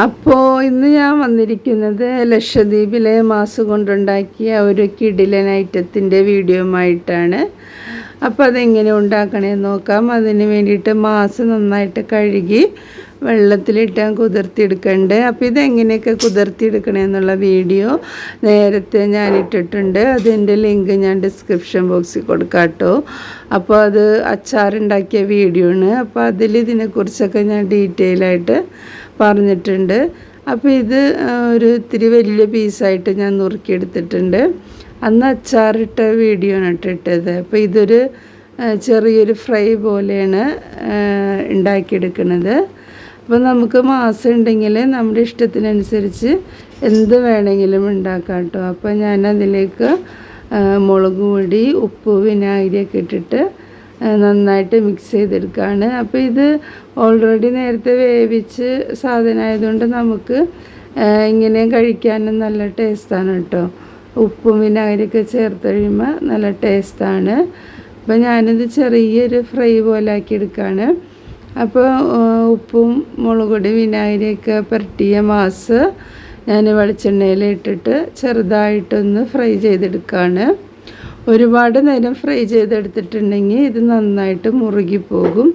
അപ്പോൾ ഇന്ന് ഞാൻ വന്നിരിക്കുന്നത് ലക്ഷദ്വീപിലെ മാസ് കൊണ്ടുണ്ടാക്കിയ ഒരു കിടിലൻ ഐറ്റത്തിൻ്റെ വീഡിയോയുമായിട്ടാണ്. അപ്പോൾ അതെങ്ങനെ ഉണ്ടാക്കണമെന്ന് നോക്കാം. അതിന് വേണ്ടിയിട്ട് മാസ് നന്നായിട്ട് കഴുകി വെള്ളത്തിലിട്ട് കുതിർത്തിയെടുക്കണ്ടേ. അപ്പോൾ ഇതെങ്ങനെയൊക്കെ കുതിർത്തിയെടുക്കണമെന്നുള്ള വീഡിയോ നേരത്തെ ഞാൻ ഇട്ടിട്ടുണ്ട്. അതിൻ്റെ ലിങ്ക് ഞാൻ ഡിസ്ക്രിപ്ഷൻ ബോക്സിൽ കൊടുക്കാം കേട്ടോ. അപ്പോൾ അത് അച്ചാറുണ്ടാക്കിയ വീഡിയോ ആണ്. അപ്പോൾ അതിൽ ഇതിനെക്കുറിച്ചൊക്കെ ഞാൻ ഡീറ്റെയിൽ ആയിട്ട് പറഞ്ഞിട്ടുണ്ട്. അപ്പോൾ ഇത് ഒരു ഇത്തിരി വലിയ പീസായിട്ട് ഞാൻ നുറുക്കിയെടുത്തിട്ടുണ്ട്. അന്ന് അച്ചാറിട്ട വീഡിയോ ആണ് ഇട്ടത്. അപ്പോൾ ഇതൊരു ചെറിയൊരു ഫ്രൈ പോലെയാണ് ഉണ്ടാക്കിയെടുക്കുന്നത്. അപ്പോൾ നമുക്ക് മാസം ഉണ്ടെങ്കിൽ നമ്മുടെ ഇഷ്ടത്തിനനുസരിച്ച് എന്ത് വേണമെങ്കിലും ഉണ്ടാക്കാം കേട്ടോ. അപ്പോൾ ഞാനതിലേക്ക് മുളക് പൊടി, ഉപ്പ്, വിനാഗിരിയൊക്കെ ഇട്ടിട്ട് നന്നായിട്ട് മിക്സ് ചെയ്തെടുക്കുകയാണ്. അപ്പോൾ ഇത് ഓൾറെഡി നേരത്തെ വേവിച്ച് സാധനമായതുകൊണ്ട് നമുക്ക് ഇങ്ങനെ കഴിക്കാനും നല്ല ടേസ്റ്റാണ് കേട്ടോ. ഉപ്പും വിനാഗിരിയൊക്കെ ചേർത്ത് കഴിയുമ്പോൾ നല്ല ടേസ്റ്റാണ്. അപ്പോൾ ഞാനിത് ചെറിയൊരു ഫ്രൈ പോലെ ആക്കിയെടുക്കുകയാണ്. അപ്പോൾ ഉപ്പും മുളക് പൊടി വിനാഗിരിയൊക്കെ പുരട്ടിയ മാസ് ഞാൻ വെളിച്ചെണ്ണയിൽ ഇട്ടിട്ട് ചെറുതായിട്ടൊന്ന് ഫ്രൈ ചെയ്തെടുക്കുകയാണ്. ഒരുപാട് നേരം ഫ്രൈ ചെയ്തെടുത്തിട്ടുണ്ടെങ്കിൽ ഇത് നന്നായിട്ട് മുറുകിപ്പോകും.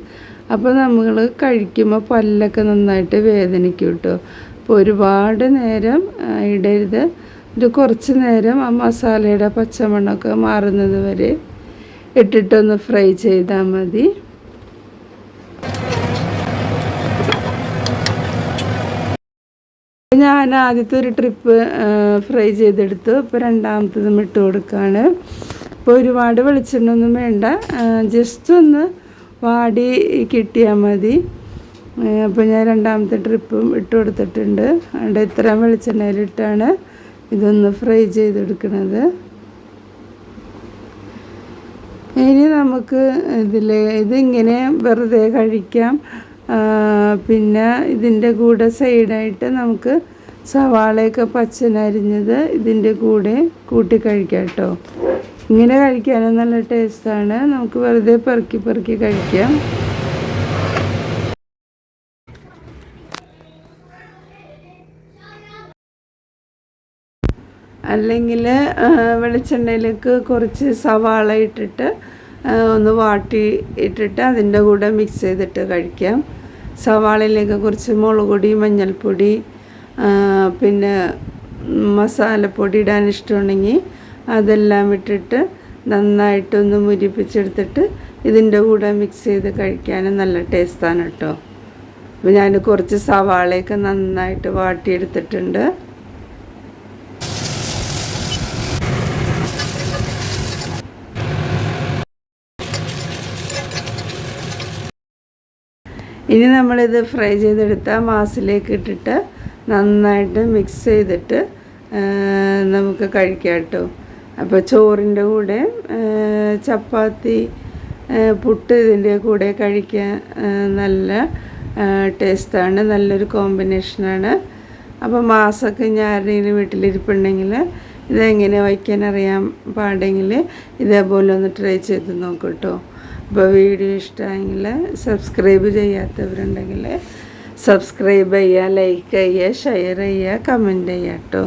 അപ്പോൾ നമ്മൾ കഴിക്കുമ്പോൾ പല്ലൊക്കെ നന്നായിട്ട് വേദനിക്കും കേട്ടോ. അപ്പോൾ ഒരുപാട് നേരം ഇടരുത്. ഒരു കുറച്ച് നേരം ആ മസാലയുടെ പച്ചമണ്ണൊക്കെ മാറുന്നത് വരെ ഇട്ടിട്ടൊന്ന് ഫ്രൈ ചെയ്താൽ മതി. ഞാൻ ആദ്യത്തെ ഒരു ട്രിപ്പ് ഫ്രൈ ചെയ്തെടുത്തു. ഇപ്പോൾ രണ്ടാമത്തതും ഇട്ട് കൊടുക്കുകയാണ്. ഇപ്പോൾ ഒരുപാട് വെളിച്ചെണ്ണ ഒന്നും വേണ്ട, ജസ്റ്റ് ഒന്ന് വാടി കിട്ടിയാൽ മതി. അപ്പോൾ ഞാൻ രണ്ടാമത്തെ ട്രിപ്പും ഇട്ട് കൊടുത്തിട്ടുണ്ട്. അവിടെ ഇത്രയും വെളിച്ചെണ്ണയിലിട്ടാണ് ഇതൊന്ന് ഫ്രൈ ചെയ്തെടുക്കുന്നത്. ഇനി നമുക്ക് ഇതിങ്ങനെ വെറുതെ കഴിക്കാം. പിന്നെ ഇതിൻ്റെ കൂടെ സൈഡായിട്ട് നമുക്ക് സവാളയൊക്കെ പച്ചനരിഞ്ഞത് ഇതിൻ്റെ കൂടെ കൂട്ടി കഴിക്കാം കേട്ടോ. ഇങ്ങനെ കഴിക്കാനും നല്ല ടേസ്റ്റാണ്. നമുക്ക് വെറുതെ പെറുക്കി പെറുക്കി കഴിക്കാം. അല്ലെങ്കിൽ വെളിച്ചെണ്ണയിലേക്ക് കുറച്ച് സവാള ഇട്ടിട്ട് ഒന്ന് വാട്ടി ഇട്ടിട്ട് അതിൻ്റെ കൂടെ മിക്സ് ചെയ്തിട്ട് കഴിക്കാം. സവാളയിലേക്ക് കുറച്ച് മുളക് പൊടി, മഞ്ഞൾപ്പൊടി, പിന്നെ മസാലപ്പൊടി ഇടാൻ ഇഷ്ടമുണ്ടെങ്കിൽ അതെല്ലാം ഇട്ടിട്ട് നന്നായിട്ടൊന്ന് മുരിപ്പിച്ചെടുത്തിട്ട് ഇതിൻ്റെ കൂടെ മിക്സ് ചെയ്ത് കഴിക്കാനും നല്ല ടേസ്റ്റാണ് കേട്ടോ. അപ്പോൾ ഞാൻ കുറച്ച് സവാളയൊക്കെ നന്നായിട്ട് വാട്ടിയെടുത്തിട്ടുണ്ട്. ഇനി നമ്മളിത് ഫ്രൈ ചെയ്തെടുത്ത മാസിലേക്ക് ഇട്ടിട്ട് നന്നായിട്ട് മിക്സ് ചെയ്തിട്ട് നമുക്ക് കഴിക്കാം കേട്ടോ. അപ്പോൾ ചോറിൻ്റെ കൂടെ, ചപ്പാത്തി, പുട്ട് ഇതിൻ്റെ കൂടെ കഴിക്കാൻ നല്ല ടേസ്റ്റാണ്, നല്ലൊരു കോമ്പിനേഷനാണ്. അപ്പോൾ മാസമൊക്കെ ഞാൻ ആരുടെയെങ്കിലും വീട്ടിലിരിപ്പുണ്ടെങ്കിൽ ഇതെങ്ങനെ വയ്ക്കാൻ അറിയാൻ പാടെങ്കിൽ ഇതേപോലെ ഒന്ന് ട്രൈ ചെയ്ത് നോക്കൂ കേട്ടോ. അപ്പോൾ വീഡിയോ ഇഷ്ടമായെങ്കിൽ സബ്സ്ക്രൈബ് ചെയ്യാത്തവരുണ്ടെങ്കിൽ സബ്സ്ക്രൈബ് ചെയ്യുക, ലൈക്ക് ചെയ്യുക, ഷെയർ ചെയ്യുക, കമൻറ്റ് ചെയ്യുക കേട്ടോ.